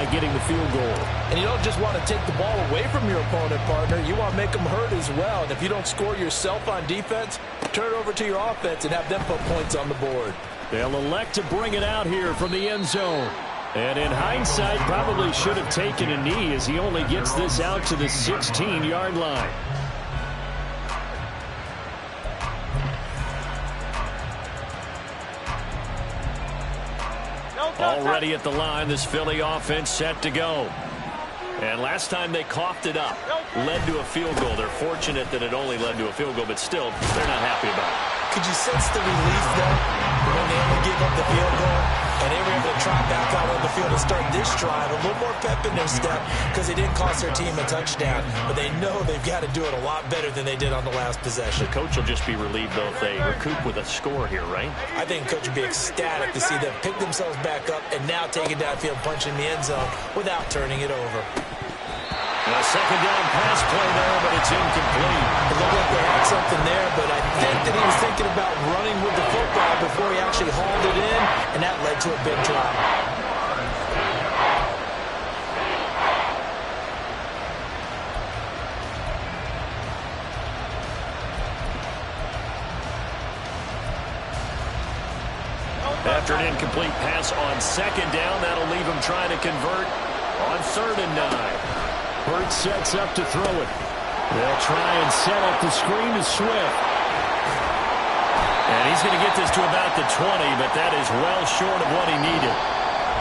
by getting the field goal. And you don't just want to take the ball away from your opponent, partner. You want to make them hurt as well. And if you don't score yourself on defense, turn it over to your offense and have them put points on the board. They'll elect to bring it out here from the end zone. And in hindsight, probably should have taken a knee as he only gets this out to the 16-yard line. Already at the line, this Philly offense set to go. And last time they coughed it up, led to a field goal. They're fortunate that it only led to a field goal, but still, they're not happy about it. Could you sense the relief, though, when they only give up the field goal and they were able to try back out on the field and start this drive? A little more pep in their step because they didn't cost their team a touchdown, but they know they've got to do it a lot better than they did on the last possession. The coach will just be relieved, though, if they recoup with a score here, right? I think the coach would be ecstatic to see them pick themselves back up and now take it downfield, punch in the end zone without turning it over. A second down pass play there, but it's incomplete. It looked like they had something there, but I think that he was thinking about running with the football before he actually hauled it in, and that led to a big drop. After an incomplete pass on second down, that'll leave him trying to convert on 3rd and 9. Hurts sets up to throw it. They'll try and set up the screen to Swift. And he's going to get this to about the 20, but that is well short of what he needed.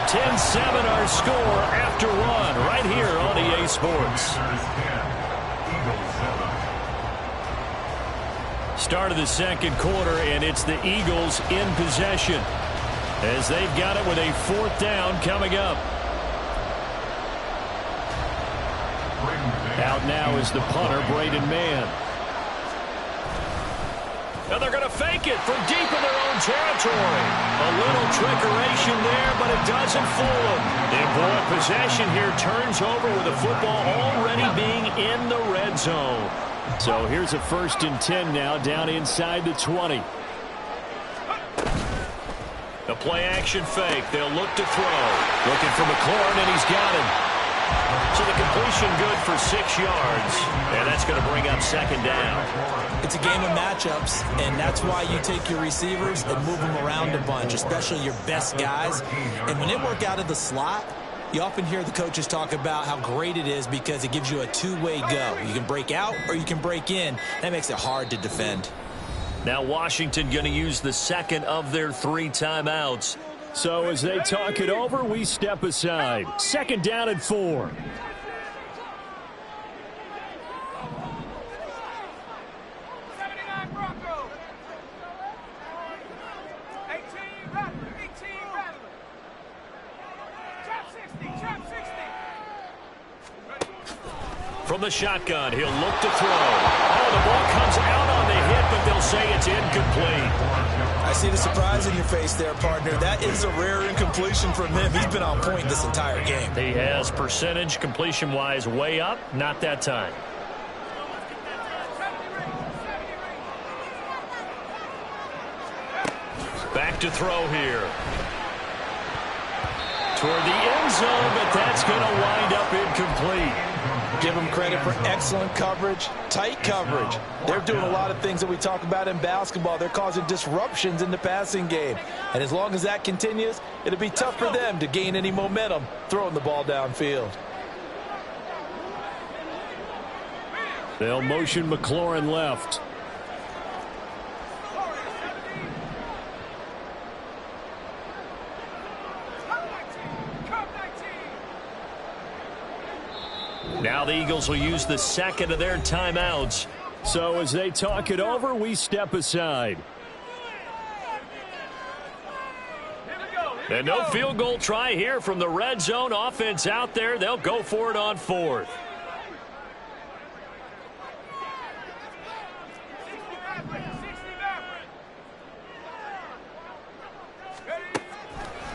10-7 our score after one right here on EA Sports. Start of the second quarter, and it's the Eagles in possession as they've got it with a 4th down coming up. Out now is the punter, Braden Mann. And they're going to fake it from deep in their own territory. A little trickeration there, but it doesn't fool them. And boy, possession here turns over with the football already being in the red zone. So here's a 1st and 10 now down inside the 20. The play action fake. They'll look to throw. Looking for McLaurin, and he's got him. So the completion good for 6 yards, and that's going to bring up 2nd down. It's a game of matchups, and that's why you take your receivers and move them around a bunch, especially your best guys. And when they work out of the slot, you often hear the coaches talk about how great it is because it gives you a two-way go. You can break out or you can break in. That makes it hard to defend. Now Washington going to use the 2nd of their 3 timeouts. So as they talk it over, we step aside. 2nd down and 4. From the shotgun, he'll look to throw. Oh, the ball comes out on the hit, but they'll say it's incomplete. I see the surprise in your face there, partner. That is a rare incompletion from him. He's been on point this entire game. He has percentage completion-wise way up. Not that time. Back to throw here. Toward the end zone, but that's going to wind up incomplete. Give them credit for excellent coverage, tight coverage. They're doing a lot of things that we talk about in basketball. They're causing disruptions in the passing game. And as long as that continues, it'll be tough for them to gain any momentum throwing the ball downfield. They'll motion McLaurin left. Now the Eagles will use the 2nd of their timeouts. So as they talk it over, we step aside. And no field goal try here from the red zone. Offense out there. They'll go for it on 4th.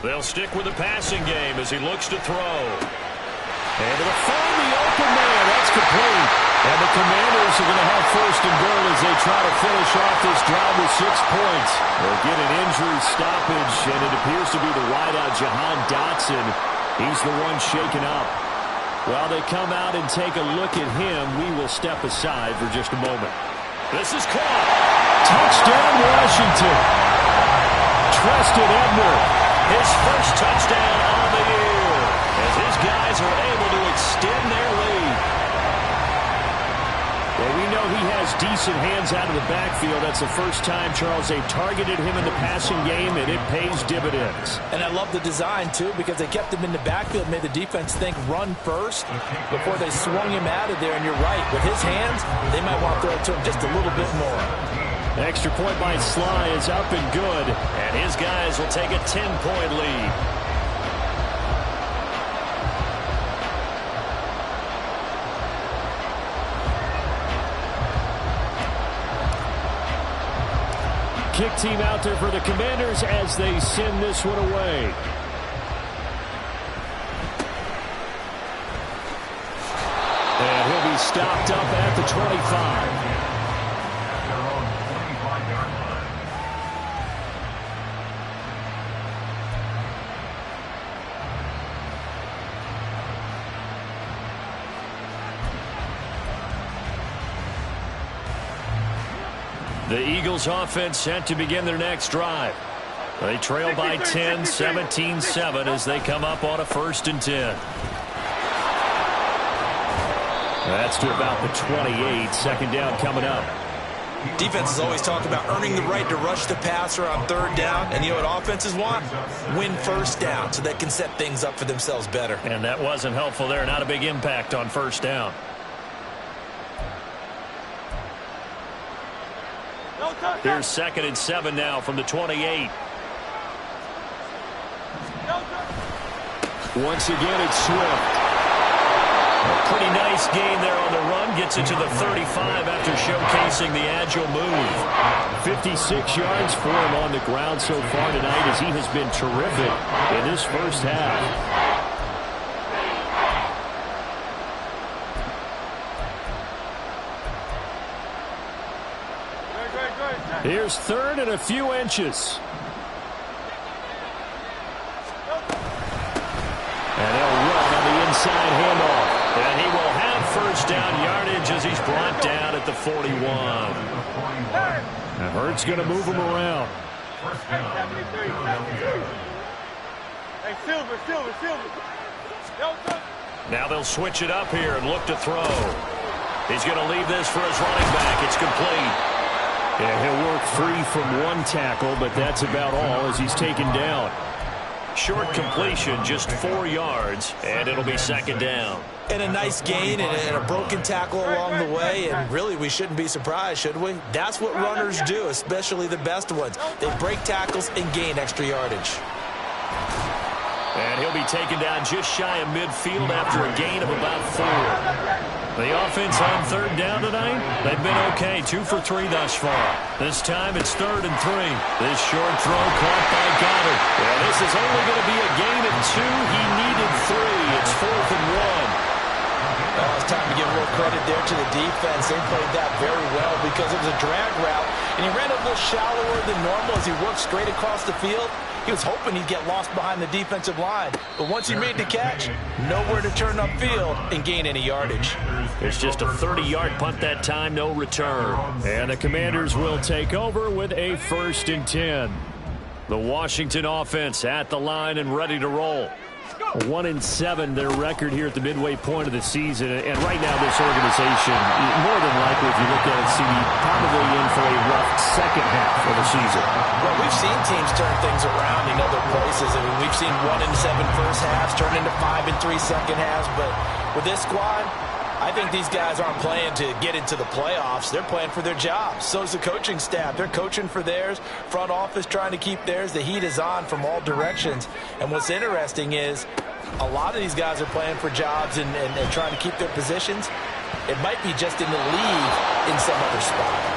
They'll stick with the passing game as he looks to throw. And it'll find the open man. That's complete. And the Commanders are going to have 1st and goal as they try to finish off this drive with 6 points. They'll get an injury stoppage, and it appears to be the wideout Jahan Dotson. He's the one shaken up. While they come out and take a look at him, we will step aside for just a moment. This is caught. Touchdown, Washington. Treston Ebner, his first touchdown on the year, as his guys are able to extend their lead. Well, we know he has decent hands out of the backfield. That's the first time, Charles, they've targeted him in the passing game, and it pays dividends. And I love the design, too, because they kept him in the backfield, made the defense think run first before they swung him out of there. And you're right, with his hands, they might want to throw it to him just a little bit more. Extra point by Sly is up and good, and his guys will take a 10-point lead. Kick team out there for the Commanders as they send this one away. And he'll be stopped up at the 25. The Eagles offense set to begin their next drive. They trail by 10, 17-7 as they come up on a 1st and 10. That's to about the 28. 2nd down coming up. Defenses always talk about earning the right to rush the passer on 3rd down. And you know what offenses want? Win 1st down so they can set things up for themselves better. And that wasn't helpful there. Not a big impact on 1st down. Here's 2nd and 7 now from the 28. Once again, it's Swift. A pretty nice gain there on the run. Gets it to the 35 after showcasing the agile move. 56 yards for him on the ground so far tonight as he has been terrific in this first half. Here's 3rd and a few inches. And they'll run on the inside handoff. And he will have 1st down yardage as he's brought down at the 41. And Hurts going to move him around. Hey, Silver. Now they'll switch it up here and look to throw. He's going to leave this for his running back. It's complete. Yeah, he'll work free from one tackle, but that's about all as he's taken down. Short completion, just 4 yards, and it'll be 2nd down. And a nice gain and a broken tackle along the way, and really we shouldn't be surprised, should we? That's what runners do, especially the best ones. They break tackles and gain extra yardage. And he'll be taken down just shy of midfield after a gain of about 4. The offense on 3rd down tonight, they've been okay, 2 for 3 thus far. This time it's 3rd and 3. This short throw caught by Goddard. Yeah, this is only going to be a gain of 2. He needed 3. It's 4th and 1. Well, it's time to give a little credit there to the defense. They played that very well because it was a drag route, and he ran a little shallower than normal as he worked straight across the field. He was hoping he'd get lost behind the defensive line, but once he made the catch, nowhere to turn upfield and gain any yardage. It's just a 30-yard punt that time, no return. And the Commanders will take over with a 1st and 10. The Washington offense at the line and ready to roll. 1-7 their record here at the midway point of the season, and right now this organization, more than likely if you look at it, see probably in for a rough 2nd half of the season. Well, we've seen teams turn things around in other places. I mean, we've seen 1-7 first halves turn into 5-3 second halves, but with this squad, I think these guys aren't playing to get into the playoffs. They're playing for their jobs. So is the coaching staff. They're coaching for theirs. Front office trying to keep theirs. The heat is on from all directions. And what's interesting is a lot of these guys are playing for jobs and trying to keep their positions. It might be just in the league in some other spot.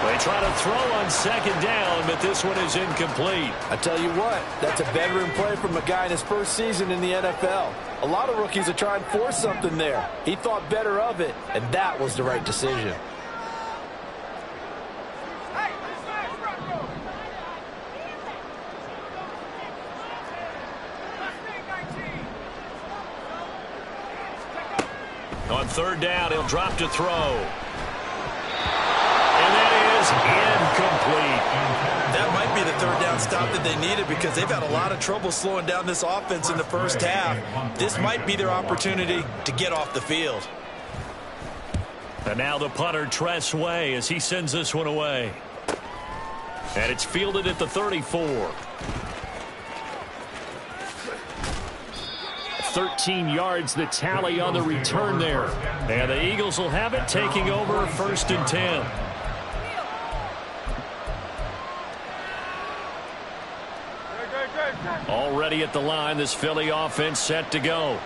They try to throw on 2nd down, but this one is incomplete. I tell you what, that's a veteran play from a guy in his first season in the NFL. A lot of rookies are trying to force something there. He thought better of it, and that was the right decision. On third down, he'll drop to throw. And that is incomplete. That might be the third down stop that they needed because they've had a lot of trouble slowing down this offense in the first half. This might be their opportunity to get off the field. And now the punter, Tress Way, as he sends this one away. And it's fielded at the 34. 13 yards the tally on the return there. And the Eagles will have it, taking over 1st and 10. Already at the line, this Philly offense set to go.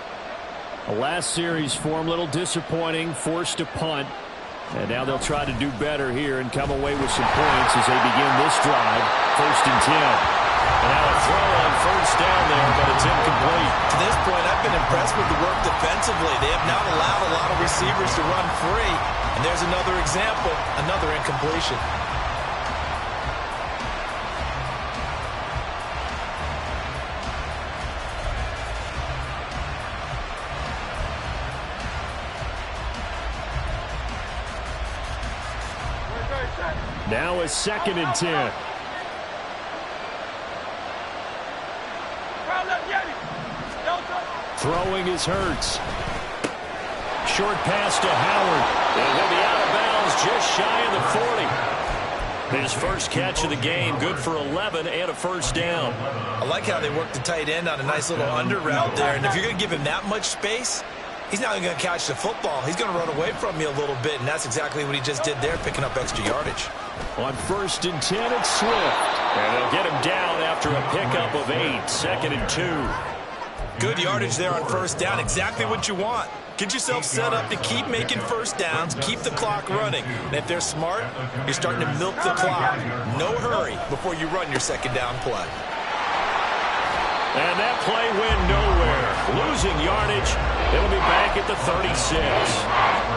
The last series for them, a little disappointing, forced to punt. And now they'll try to do better here and come away with some points as they begin this drive, 1st and 10. And now a throw on 1st down there, but it's incomplete. To this point, I've been impressed with the work defensively. They have not allowed a lot of receivers to run free. And there's another example, another incompletion. Now a 2nd and 10. Throwing is Hurts. Short pass to Howard. And he'll be out of bounds just shy of the 40. His first catch of the game, good for 11 and a 1st down. I like how they work the tight end on a nice little under route there. And if you're going to give him that much space, he's not even going to catch the football. He's going to run away from you a little bit, and that's exactly what he just did there, picking up extra yardage. On 1st and 10, it's Swift. And they'll get him down after a pickup of 8, 2nd and 2. Good yardage there on 1st down, exactly what you want. Get yourself set up to keep making 1st downs, keep the clock running. And if they're smart, you're starting to milk the clock. No hurry before you run your 2nd down play. And that play went nowhere. Losing yardage. It'll be back at the 36.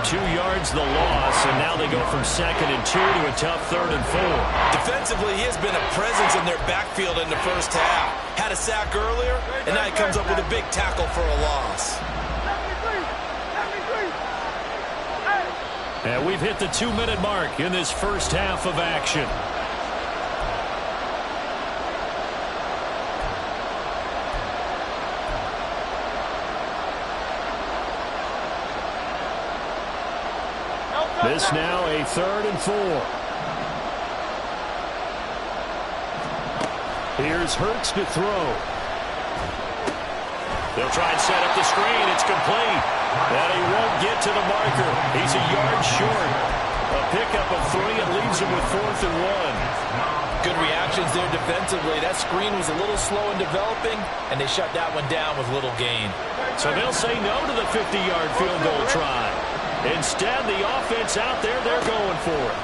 2 yards the loss, and now they go from 2nd and 2 to a tough 3rd and 4. Defensively, he has been a presence in their backfield in the first half. Had a sack earlier, and now he comes up with a big tackle for a loss. And we've hit the 2-minute mark in this first half of action. This now a 3rd and 4. Here's Hurts to throw. They'll try and set up the screen. It's complete. And he won't get to the marker. He's a yard short. A pickup of 3. It leaves him with 4th and 1. Good reactions there defensively. That screen was a little slow in developing, and they shut that one down with little gain. So they'll say no to the 50-yard field goal try. Instead, the offense out there, they're going for it.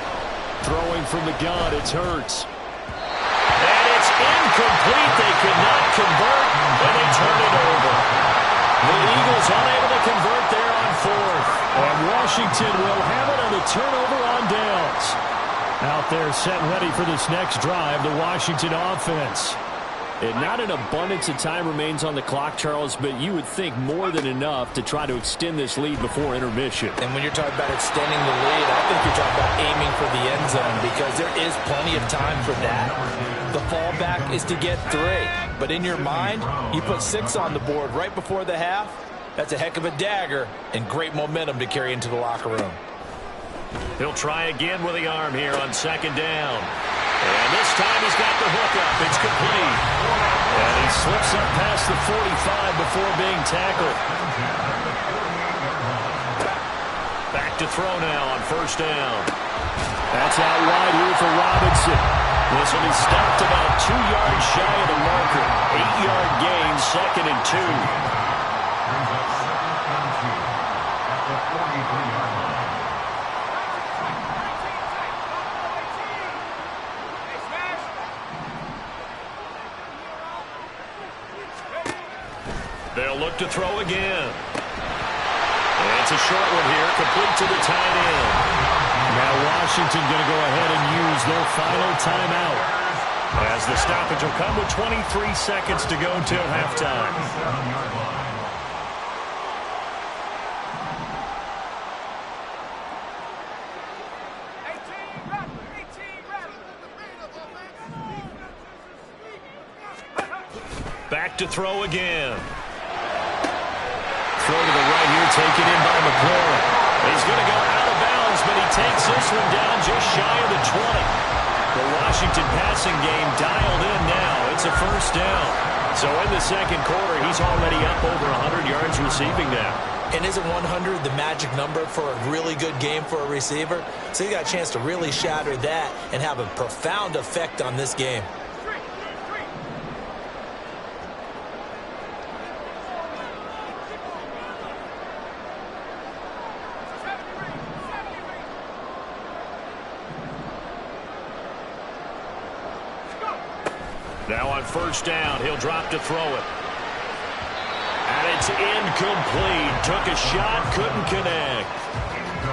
Throwing from the gun, it's Hurts. And it's incomplete. They could not convert, and they turn it over. The Eagles unable to convert there on 4th. And Washington will have it on the turnover on downs. Out there set ready for this next drive, the Washington offense. And not an abundance of time remains on the clock, Charles, but you would think more than enough to try to extend this lead before intermission. And when you're talking about extending the lead, I think you're talking about aiming for the end zone because there is plenty of time for that. The fallback is to get 3. But in your mind, you put 6 on the board right before the half. That's a heck of a dagger and great momentum to carry into the locker room. He'll try again with the arm here on 2nd down. And this time he's got the hook up. It's complete. And he slips up past the 45 before being tackled. Back to throw now on 1st down. That's out wide here for Robinson. This will be stopped about 2 yards shy of the marker. 8-yard gain, 2nd and 2. They'll look to throw again. And it's a short one here, complete to the tight end. Now Washington going to go ahead and use their final timeout, as the stoppage will come with 23 seconds to go until halftime. Back to throw again. Throw to the right here, taken in by McLaurin. He's going to go out of bounds, but he takes this one down just shy of the 20. The Washington passing game dialed in now. It's a first down. So in the second quarter, he's already up over 100 yards receiving now. And isn't 100 the magic number for a really good game for a receiver? So he got a chance to really shatter that and have a profound effect on this game. Now on first down, he'll drop to throw it. And it's incomplete. Took a shot, couldn't connect.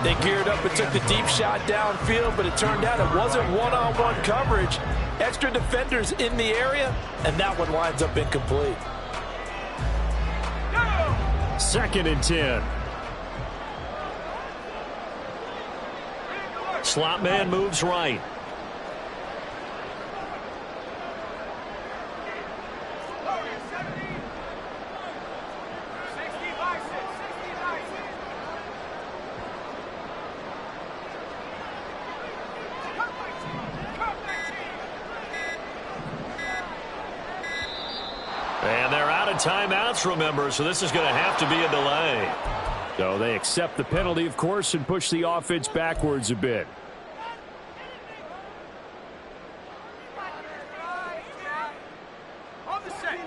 They geared up and took the deep shot downfield, but it turned out it wasn't one-on-one coverage. Extra defenders in the area, and that one winds up incomplete. 2nd and 10. Slot man moves right. And they're out of timeouts, remember, so this is going to have to be a delay. So they accept the penalty, of course, and push the offense backwards a bit.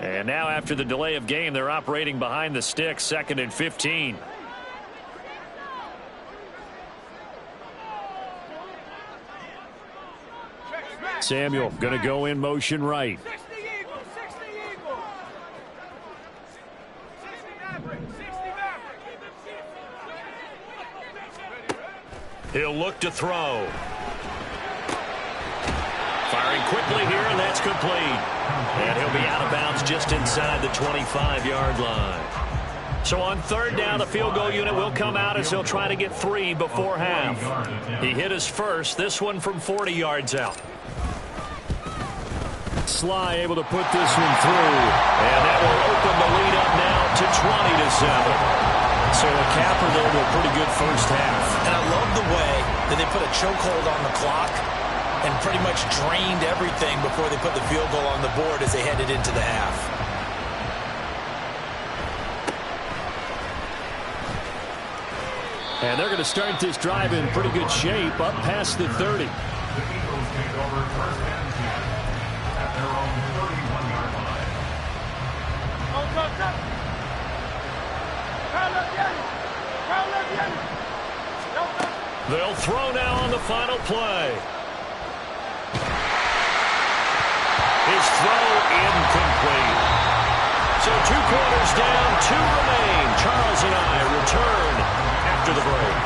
And now after the delay of game, they're operating behind the sticks, 2nd and 15. Samuel going to go in motion right. He'll look to throw. Firing quickly here, and that's complete. And he'll be out of bounds just inside the 25-yard line. So on 3rd down, the field goal unit will come out as he'll try to get 3 before half. He hit his first, this one from 40 yards out. Sly able to put this one through. And that will open the lead up now to 20-7. So a capper there with a pretty good first half. And I love the way that they put a chokehold on the clock and pretty much drained everything before they put the field goal on the board as they headed into the half. And they're going to start this drive in pretty good shape, up past the 30. They'll throw now on the final play. His throw incomplete. So 2 quarters down, 2 remain. Charles and I return after the break.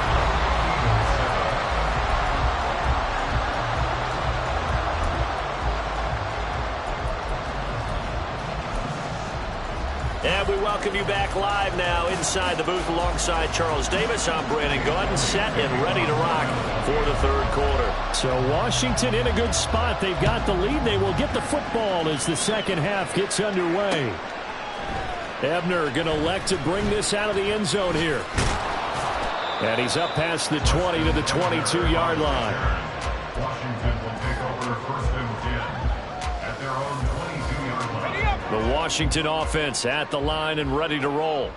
And we welcome you back live now inside the booth alongside Charles Davis. I'm Brandon Gaudin, set and ready to rock for the 3rd quarter. So Washington in a good spot. They've got the lead. They will get the football as the second half gets underway. Ebner going to elect to bring this out of the end zone here. And he's up past the 20 to the 22-yard line. Washington will take over 1st and 10 at their own 22-yard line. The Washington offense at the line and ready to roll.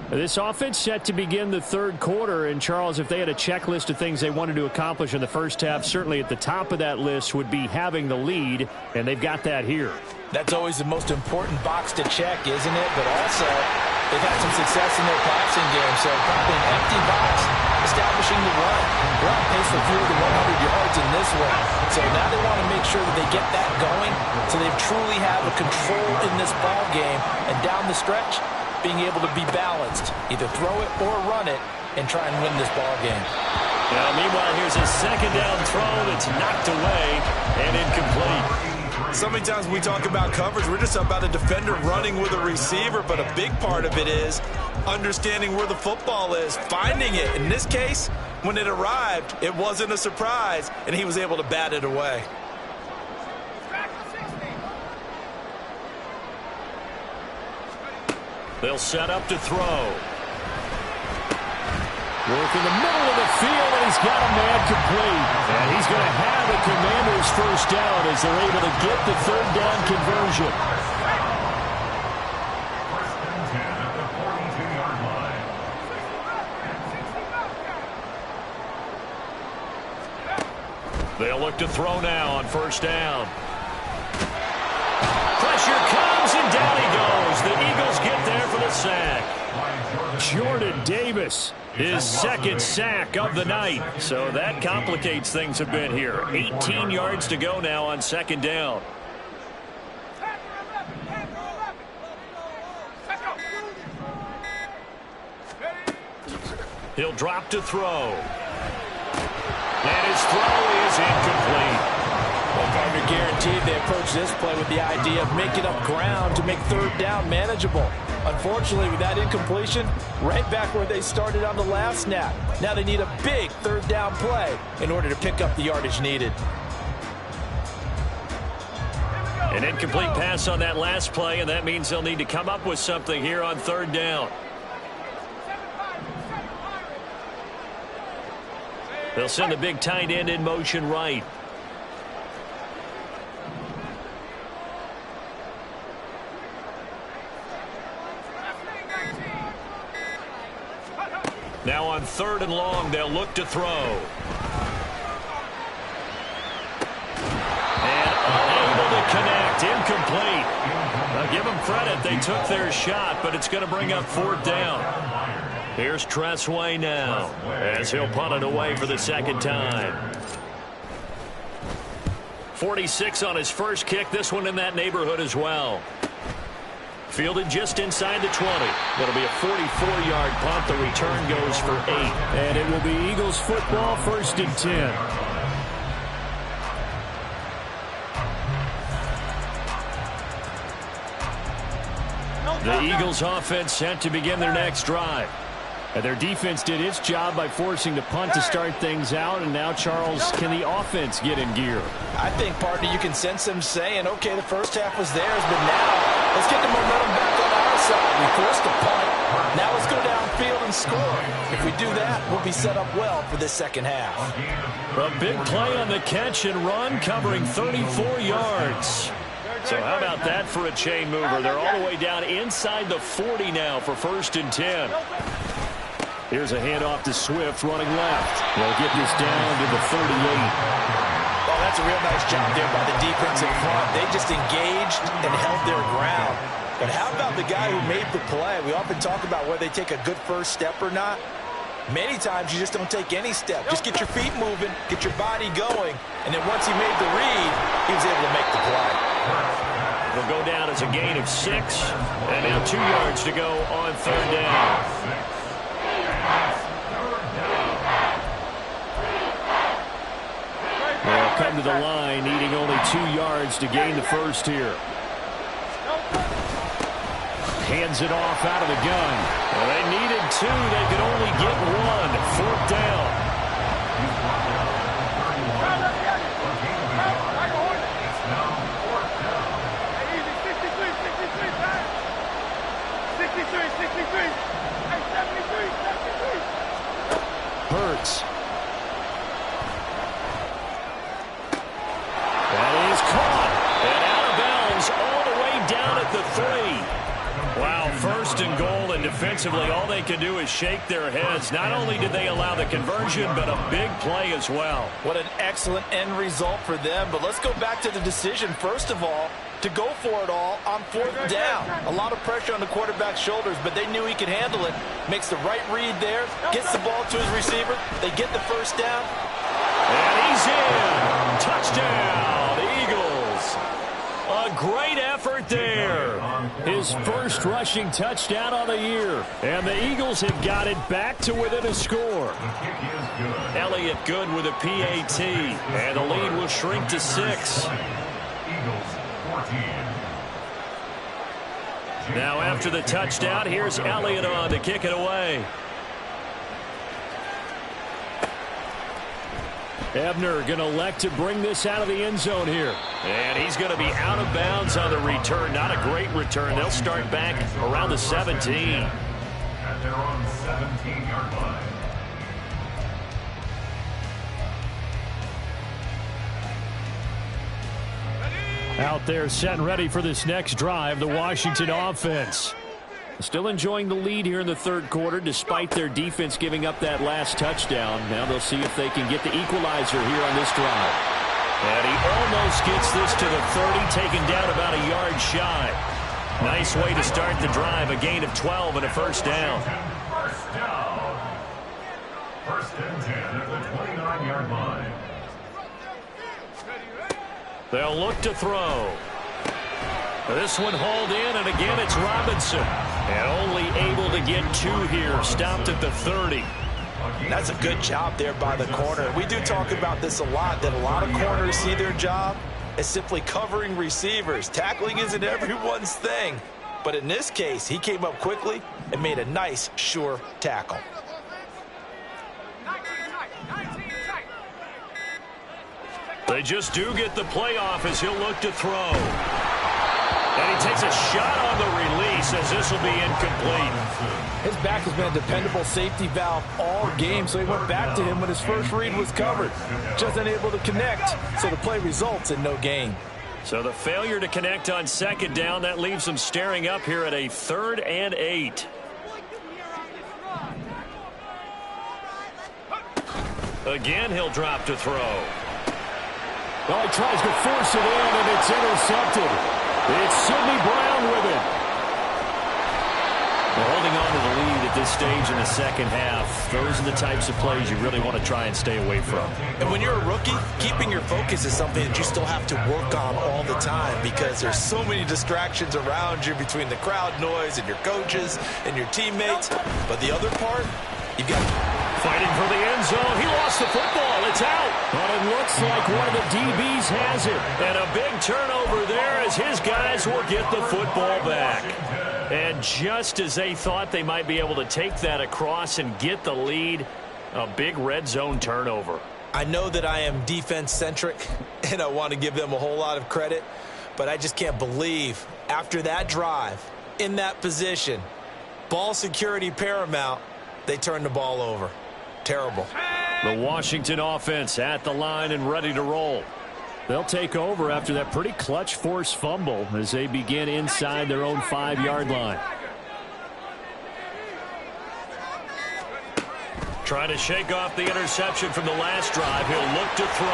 This offense set to begin the 3rd quarter. And, Charles, if they had a checklist of things they wanted to accomplish in the first half, certainly at the top of that list would be having the lead, and they've got that here. That's always the most important box to check, isn't it? But also, they've had some success in their passing game, so probably an empty box establishing the run. They're on pace for fewer than 100 yards in this one. So now they want to make sure that they get that going so they truly have a control in this ball game. And down the stretch, being able to be balanced, either throw it or run it, and try and win this ball game. Now, meanwhile, here's a 2nd down throw that's knocked away and incomplete. So many times we talk about coverage, we're just about a defender running with a receiver, but a big part of it is understanding where the football is, finding it. In this case, when it arrived, it wasn't a surprise, and he was able to bat it away. They'll set up to throw. Work in the middle of the field, and he's got a man complete. And he's going to have the Commanders' first down as they're able to get the third down conversion. They'll look to throw now on first down. Pressure comes, and down he goes. The Eagles get there for the sack. Jordan Davis, his second sack of the night. So that complicates things a bit here. 18 yards to go now on second down. He'll drop to throw. And his throw is incomplete. Well, partner, guaranteed they approach this play with the idea of making up ground to make third down manageable. Unfortunately, with that incompletion, right back where they started on the last snap. Now they need a big third down play in order to pick up the yardage needed. An incomplete pass on that last play, and that means they'll need to come up with something here on third down. They'll send the big tight end in motion right. Now on third and long, they'll look to throw. And unable to connect. Incomplete. Now give them credit. They took their shot, but it's going to bring up fourth down. Here's Tressway now as he'll punt it away for the second time. 46 on his first kick. This one in that neighborhood as well. Fielded just inside the 20. That'll be a 44-yard punt. The return goes for 8. And it will be Eagles football, first and 10. The Eagles offense set to begin their next drive. And their defense did its job by forcing the punt to start things out. And now, Charles, can the offense get in gear? I think, partner, you can sense them saying, okay, the first half was theirs, but now let's get the momentum back on our side. We forced the punt. Now let's go downfield and score. If we do that, we'll be set up well for this second half. A big play on the catch and run, covering 34 yards. So how about that for a chain mover? They're all the way down inside the 40 now for first and 10. Here's a handoff to Swift running left. They'll get this down to the 38. Oh, that's a real nice job there by the defense in front. They just engaged and held their ground. But how about the guy who made the play? We often talk about whether they take a good first step or not. Many times you just don't take any step. Just get your feet moving, get your body going, and then once he made the read, he was able to make the play. It'll go down as a gain of 6, and now 2 yards to go on third down. They'll come to the line, needing only 2 yards to gain the first here. Hands it off out of the gun. Well, they needed 2. They could only get 1. Fourth down. Hurts. That is caught. And out of bounds all the way down at the 3. Wow, first and goal, and defensively all they can do is shake their heads. Not only did they allow the conversion, but a big play as well. What an excellent end result for them. But let's go back to the decision, first of all, to go for it all on fourth down. A lot of pressure on the quarterback's shoulders, but they knew he could handle it. Makes the right read there, gets the ball to his receiver. They get the first down. And he's in. Touchdown, Eagles. A great effort there. His first rushing touchdown on the year. And the Eagles have got it back to within a score. Elliott good with a PAT. And the lead will shrink to 6. Now after the touchdown, here's Elliott on to kick it away. Ebner going to elect to bring this out of the end zone here. And he's going to be out of bounds on the return. Not a great return. They'll start back around the 17. At their own 17-yard line. Out there set and ready for this next drive, the Washington offense. Still enjoying the lead here in the third quarter despite their defense giving up that last touchdown. Now they'll see if they can get the equalizer here on this drive. And he almost gets this to the 30, taken down about a yard shy. Nice way to start the drive, a gain of 12 and a first down. First down. First and 10 at the 29-yard line. They'll look to throw. This one hauled in, and again it's Robinson. And only able to get 2 here, stopped at the 30. That's a good job there by the corner. We do talk about this a lot, that a lot of corners see their job as simply covering receivers. Tackling isn't everyone's thing. But in this case, he came up quickly and made a nice, sure tackle. They just do get the playoff as he'll look to throw. And he takes a shot on the release as this will be incomplete. His back has been a dependable safety valve all game, so he went back to him when his first read was covered. Just unable to connect, so the play results in no gain. So the failure to connect on second down, that leaves them staring up here at a 3rd and 8. Again, he'll drop to throw. Well, he tries to force it in, and it's intercepted. It's Sidney Brown with it. They're holding on to the lead at this stage in the second half. Those are the types of plays you really want to try and stay away from. And when you're a rookie, keeping your focus is something that you still have to work on all the time because there's so many distractions around you between the crowd noise and your coaches and your teammates. But the other part, you've got fighting for the end zone. He lost the football. It's out. But it looks like one of the DBs has it. And a big turnover there as his guys will get the football back. And just as they thought they might be able to take that across and get the lead, a big red zone turnover. I know that I am defense-centric, and I want to give them a whole lot of credit, but I just can't believe after that drive, in that position, ball security paramount, they turned the ball over. Terrible. The Washington offense at the line and ready to roll. They'll take over after that pretty clutch forced fumble as they begin inside their own 5-yard line. Trying to shake off the interception from the last drive. He'll look to throw.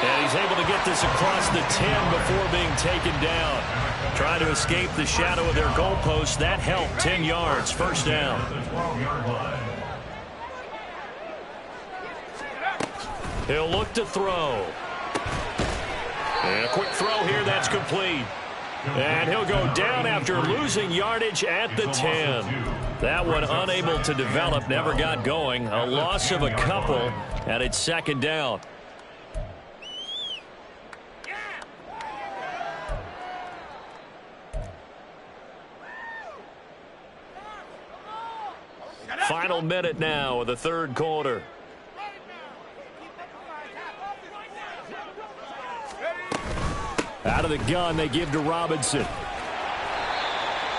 And he's able to get this across the 10 before being taken down. Trying to escape the shadow of their goalpost. That helped. 10 yards. First down. He'll look to throw. And a quick throw here. That's complete. And he'll go down after losing yardage at the 10. That one unable to develop, never got going. A loss of a couple, and it's second down. Final minute now of the third quarter. Out of the gun, they give to Robinson.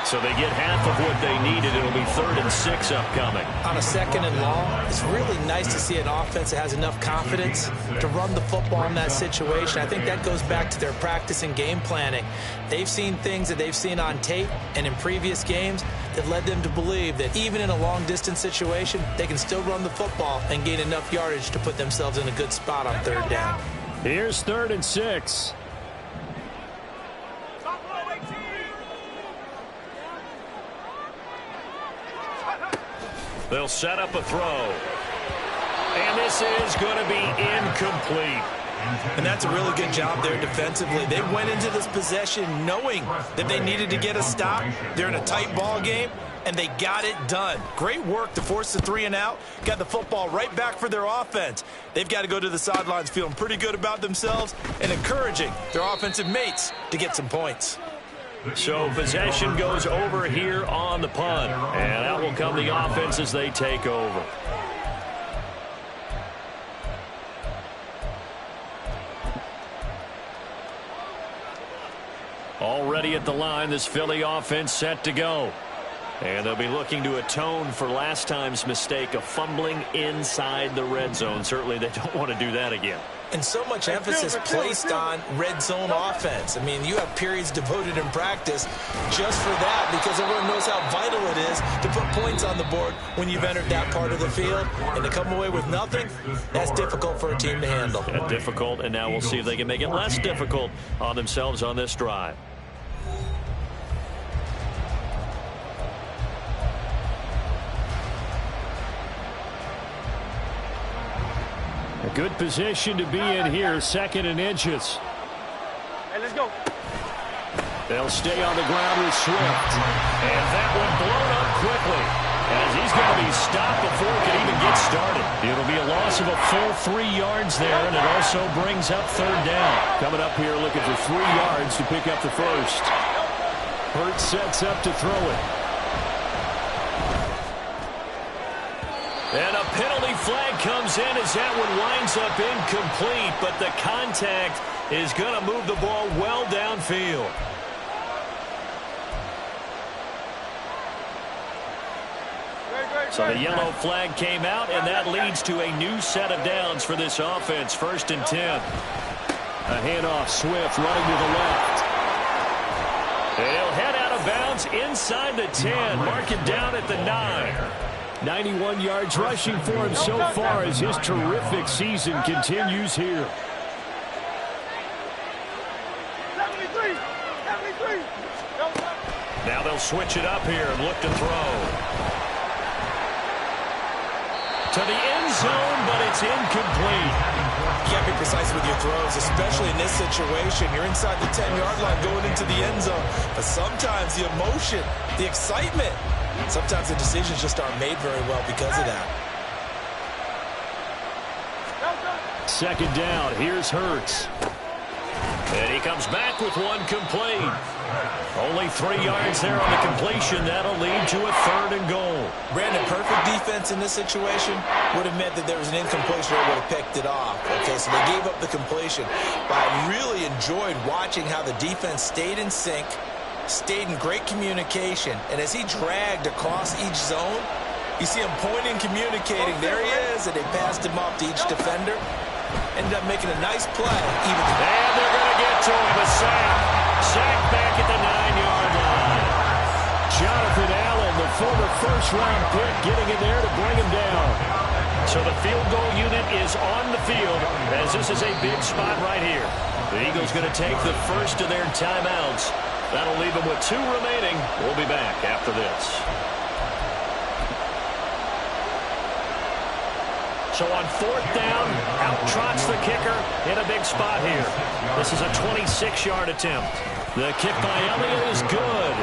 So they get half of what they needed. It'll be 3rd and 6 upcoming. On a 2nd and long, it's really nice to see an offense that has enough confidence to run the football in that situation. I think that goes back to their practice and game planning. They've seen things that they've seen on tape and in previous games that led them to believe that even in a long-distance situation, they can still run the football and gain enough yardage to put themselves in a good spot on 3rd down. Here's 3rd and 6. They'll set up a throw. And this is going to be incomplete. And that's a really good job there defensively. They went into this possession knowing that they needed to get a stop. They're in a tight ball game, and they got it done. Great work to force the 3 and out. Got the football right back for their offense. They've got to go to the sidelines feeling pretty good about themselves and encouraging their offensive mates to get some points. So possession goes over here on the punt. And out will come the offense as they take over. Already at the line, this Philly offense set to go. And they'll be looking to atone for last time's mistake of fumbling inside the red zone. Certainly they don't want to do that again. And so much emphasis placed on red zone offense. I mean, you have periods devoted in practice just for that because everyone knows how vital it is to put points on the board when you've entered that part of the field. And to come away with nothing, that's difficult for a team to handle. Yeah, difficult, and now we'll see if they can make it less difficult on themselves on this drive. A good position to be in here, 2nd and inches. Hey, let's go. They'll stay on the ground with Swift. And that one blown up quickly, as he's going to be stopped before it can even get started. It'll be a loss of a full 3 yards there, and it also brings up 3rd down. Coming up here looking for 3 yards to pick up the first. Hurts sets up to throw it. And a penalty flag comes in as that one winds up incomplete, but the contact is going to move the ball well downfield. So the yellow flag came out, and that leads to a new set of downs for this offense. 1st and 10. A handoff, Swift running to the left. They'll head out of bounds inside the 10, mark it down at the 9. 91 yards rushing for him so far as his terrific season continues here. 73. Now they'll switch it up here and look to throw. To the end zone, but it's incomplete. You can't be precise with your throws, especially in this situation. You're inside the 10-yard line going into the end zone. But sometimes the emotion, the excitement, sometimes the decisions just aren't made very well because of that. 2nd down. Here's Hurts. And he comes back with one complete. Only 3 yards there on the completion. That'll lead to a 3rd and goal. Brandon, perfect defense in this situation would have meant that there was an incompletion or would have picked it off. Okay, so they gave up the completion. But I really enjoyed watching how the defense stayed in sync, stayed in great communication, and as he dragged across each zone, you see him pointing, communicating. There he is, and they passed him off to each defender. Ended up making a nice play. And they're going to get to him. A sack. Sack back at the 9-yard line. Jonathan Allen, the former first-round pick, getting in there to bring him down. So the field goal unit is on the field, as this is a big spot right here. The Eagles going to take the first of their timeouts. That'll leave them with 2 remaining. We'll be back after this. So on 4th down, out trots the kicker in a big spot here. This is a 26-yard attempt. The kick by Elliott is good.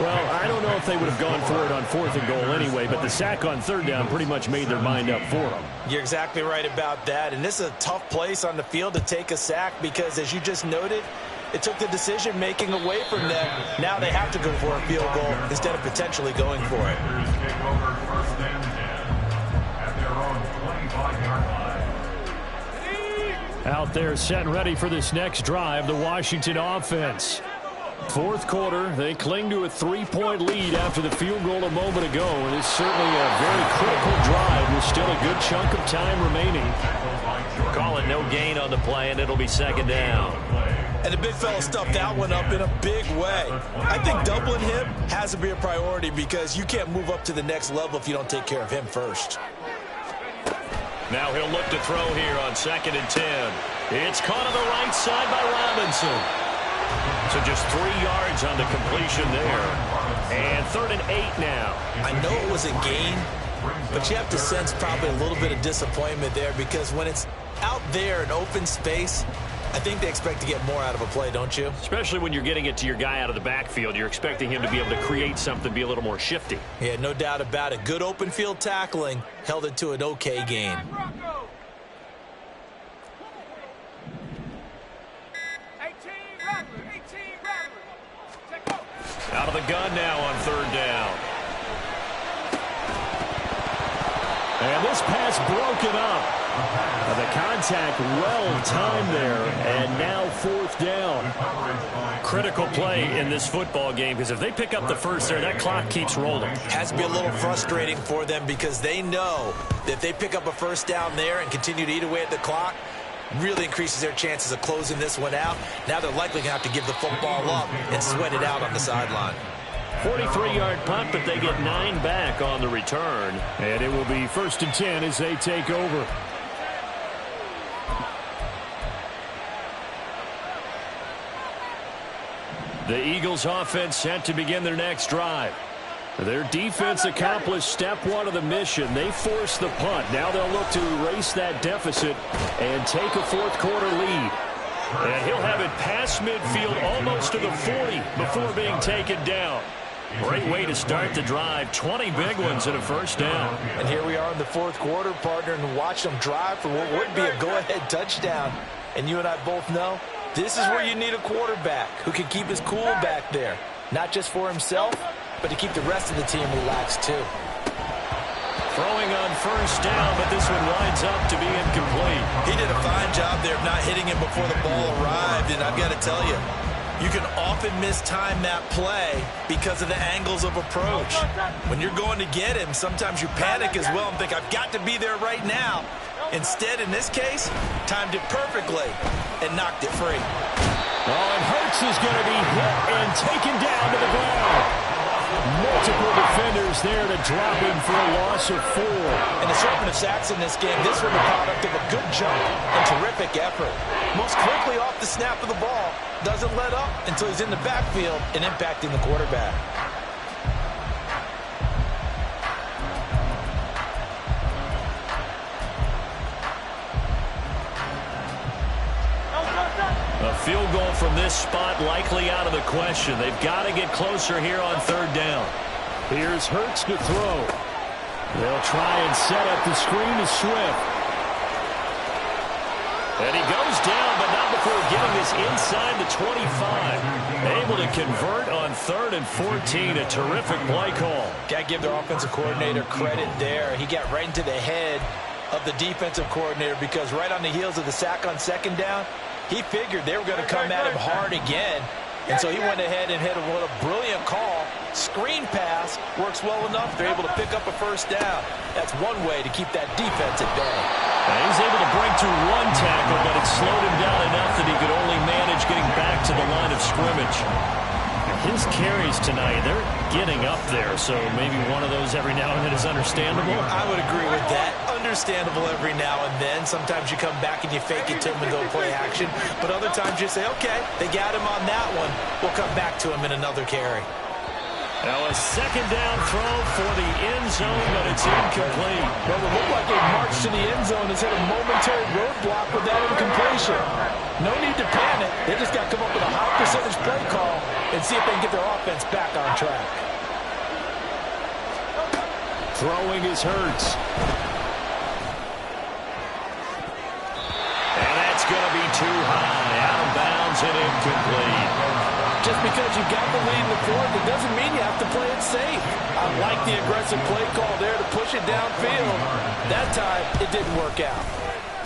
Well, I don't know if they would have gone for it on 4th and goal anyway, but the sack on 3rd down pretty much made their mind up for them. You're exactly right about that, and this is a tough place on the field to take a sack because, as you just noted, it took the decision-making away from them. Now they have to go for a field goal instead of potentially going for it. Out there set and ready for this next drive, the Washington offense. 4th quarter, they cling to a 3-point lead after the field goal a moment ago, and it's certainly a very critical drive with still a good chunk of time remaining. Call it no gain on the play, and it'll be 2nd down. And the big fella stuffed that one up in a big way. I think doubling him has to be a priority because you can't move up to the next level if you don't take care of him first. Now he'll look to throw here on 2nd and 10. It's caught on the right side by Robinson. So just 3 yards on the completion there. And 3rd and 8 now. I know it was a gain, but you have to sense probably a little bit of disappointment there because when it's out there in open space, I think they expect to get more out of a play, don't you? Especially when you're getting it to your guy out of the backfield. You're expecting him to be able to create something, be a little more shifty. Yeah, no doubt about it. Good open field tackling held it to an okay gain. Out of the gun now on 3rd down. And this pass broken up. The contact well timed there, and now 4th down. Critical play in this football game, because if they pick up the first there, that clock keeps rolling. Has to be a little frustrating for them because they know that if they pick up a first down there and continue to eat away at the clock, really increases their chances of closing this one out. Now they're likely going to have to give the football up and sweat it out on the sideline. 43-yard punt, but they get 9 back on the return. And it will be 1st and 10 as they take over. The Eagles offense set to begin their next drive. Their defense accomplished step 1 of the mission. They forced the punt. Now they'll look to erase that deficit and take a 4th quarter lead. And he'll have it past midfield almost to the 40 before being taken down. Great way to start the drive. 20 big ones and a first down. And here we are in the 4th quarter, partner, and watch them drive for what would be a go-ahead touchdown. And you and I both know this is where you need a quarterback who can keep his cool back there. Not just for himself, but to keep the rest of the team relaxed too. Throwing on first down, but this one winds up to be incomplete. He did a fine job there of not hitting him before the ball arrived, and I've got to tell you, you can often mistime that play because of the angles of approach. When you're going to get him, sometimes you panic as well and think, I've got to be there right now. Instead, in this case, timed it perfectly and knocked it free. Oh, and Hurts is going to be hit and taken down to the ground. Multiple defenders there to drop him for a loss of 4. An assortment of sacks in this game. This one the product of a good jump and terrific effort. Moves quickly off the snap of the ball. Doesn't let up until he's in the backfield and impacting the quarterback. A field goal from this spot likely out of the question. They've got to get closer here on 3rd down. Here's Hurts to throw. They'll try and set up the screen to Swift. And he goes down, but not before getting this inside the 25. Able to convert on 3rd and 14. A terrific play call. Got to give their offensive coordinator credit there. He got right into the head of the defensive coordinator because right on the heels of the sack on 2nd down, he figured they were going to come at him hard again. And so he went ahead and hit a brilliant call. Screen pass works well enough. They're able to pick up a first down. That's one way to keep that defense at bay. And he's able to break through 1 tackle, but it slowed him down enough that he could only manage getting back to the line of scrimmage. His carries tonight, they're getting up there, so maybe one of those every now and then is understandable. I would agree with that. Understandable every now and then. Sometimes you come back and you fake it to him and go play action. But other times you say, okay, they got him on that one. We'll come back to him in another carry. Now a 2nd down throw for the end zone, but it's incomplete. Well, it looked like they marched to the end zone and hit a momentary roadblock with that incompletion. No need to panic. They just got to come up with a high percentage play call and see if they can get their offense back on track. Throwing is Hurts. And that's going to be too high. Out of bounds and incomplete. Just because you got the lead in the 4th, it doesn't mean you have to play it safe. I like the aggressive play call there to push it downfield. That time, it didn't work out.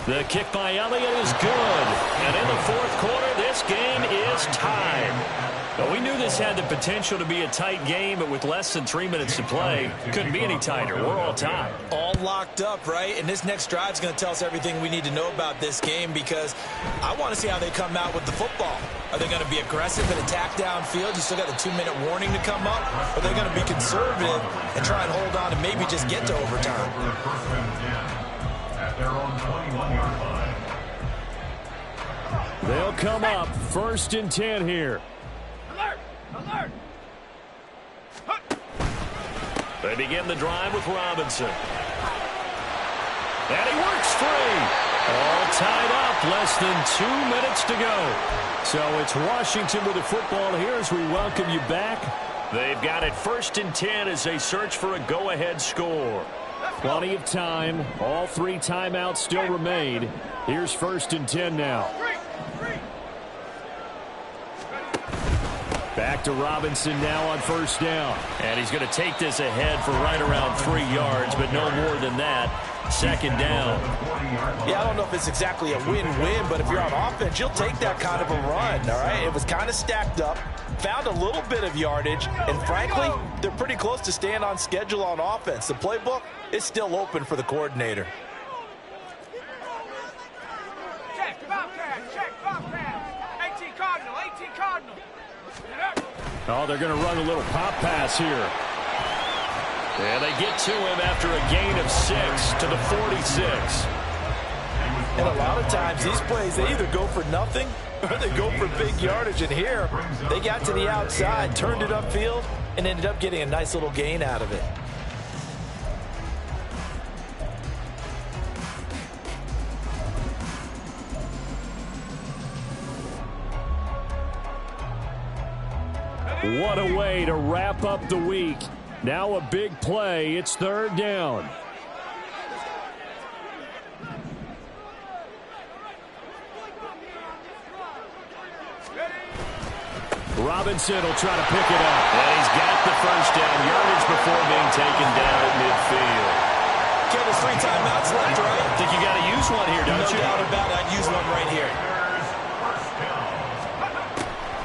The kick by Elliott is good. And in the 4th quarter, this game is tied. Well, we knew this had the potential to be a tight game, but with less than 3 minutes to play, couldn't be any tighter. We're all tied. All locked up, right? And this next drive is going to tell us everything we need to know about this game because I want to see how they come out with the football. Are they going to be aggressive and attack downfield? You still got the 2-minute warning to come up? Or are they going to be conservative and try and hold on and maybe just get to overtime? At their own 21-yard line. They'll come up 1st and 10 here. Alert! Alert! They begin the drive with Robinson. And he works free. All tied up. Less than 2 minutes to go. So it's Washington with the football here as we welcome you back. They've got it 1st and 10 as they search for a go-ahead score. Plenty of time. All 3 timeouts still remain. Here's 1st and 10 now. Back to Robinson now on first down. And he's going to take this ahead for right around 3 yards, but no more than that. Second down. Yeah, I don't know if it's exactly a win-win, but if you're on offense, you'll take that kind of a run, all right? It was kind of stacked up, found a little bit of yardage, and frankly, they're pretty close to staying on schedule on offense. The playbook is still open for the coordinator. Check, Bobcat. 18 Cardinal, 18 Cardinal. Oh, they're going to run a little pop pass here. And they get to him after a gain of 6 to the 46. And a lot of times these plays, they either go for nothing or they go for big yardage. And here, they got to the outside, turned it upfield, and ended up getting a nice little gain out of it. What a way to wrap up the week. Now a big play. It's third down. Robinson will try to pick it up. And he's got the first down yardage before being taken down at midfield. Okay, there's 3 timeouts left, right? I think you got to use one here, don't you? No doubt about it. I'd use one right here.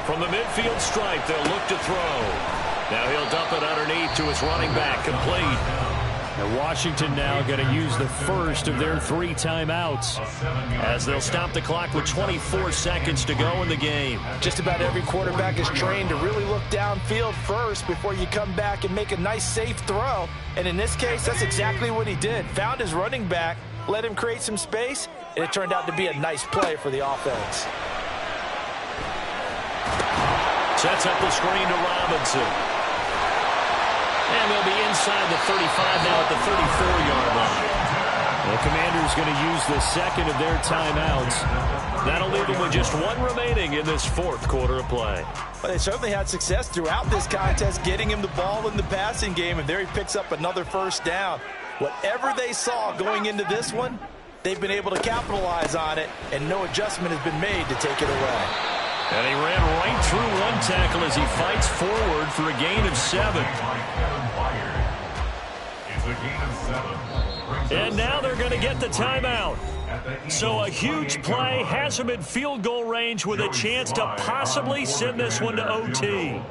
From the midfield stripe, they'll look to throw. Now he'll dump it underneath to his running back, complete. And Washington now going to use the first of their 3 timeouts as they'll stop the clock with 24 seconds to go in the game. Just about every quarterback is trained to really look downfield first before you come back and make a nice, safe throw. And in this case, that's exactly what he did. Found his running back, let him create some space, and it turned out to be a nice play for the offense. Sets up the screen to Robinson. And they'll be inside the 35 now at the 34-yard line. The Commanders going to use the second of their timeouts. That'll leave them with just 1 remaining in this 4th quarter of play. Well, they certainly had success throughout this contest, getting him the ball in the passing game, and there he picks up another first down. Whatever they saw going into this one, they've been able to capitalize on it, and no adjustment has been made to take it away. And he ran right through 1 tackle as he fights forward for a gain of 7. And now they're going to get the timeout. So a huge play has him in field goal range with a chance to possibly send this one to OT.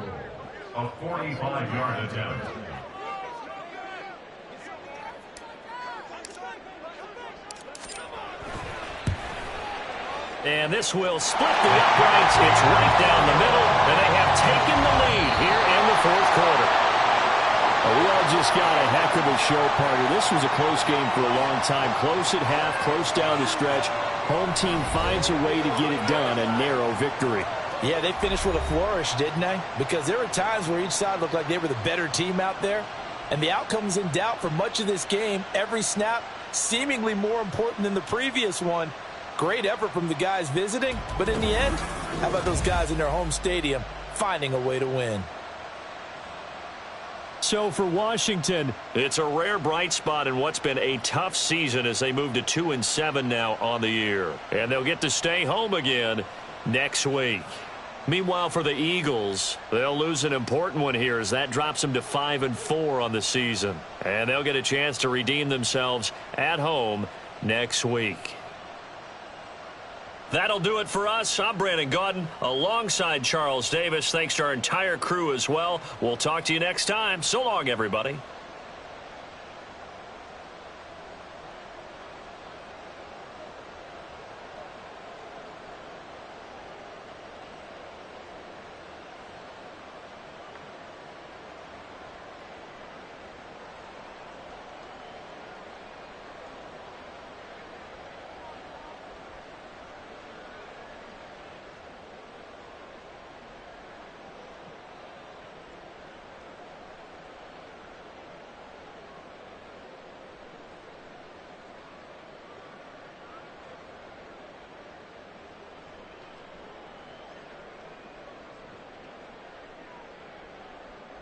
A 45-yard attempt. And this will split the uprights. It's right down the middle, and they have taken the lead here in the 4th quarter. We all just got a heck of a show, partner. This was a close game for a long time. Close at half, close down the stretch. Home team finds a way to get it done, a narrow victory. Yeah, they finished with a flourish, didn't they? Because there were times where each side looked like they were the better team out there. And the outcome's in doubt for much of this game. Every snap seemingly more important than the previous one. Great effort from the guys visiting, but in the end, how about those guys in their home stadium finding a way to win? So for Washington, it's a rare bright spot in what's been a tough season as they move to 2-7 now on the year. And they'll get to stay home again next week. Meanwhile, for the Eagles, they'll lose an important one here as that drops them to 5-4 on the season. And they'll get a chance to redeem themselves at home next week. That'll do it for us. I'm Brandon Gaudin alongside Charles Davis. Thanks to our entire crew as well. We'll talk to you next time. So long, everybody.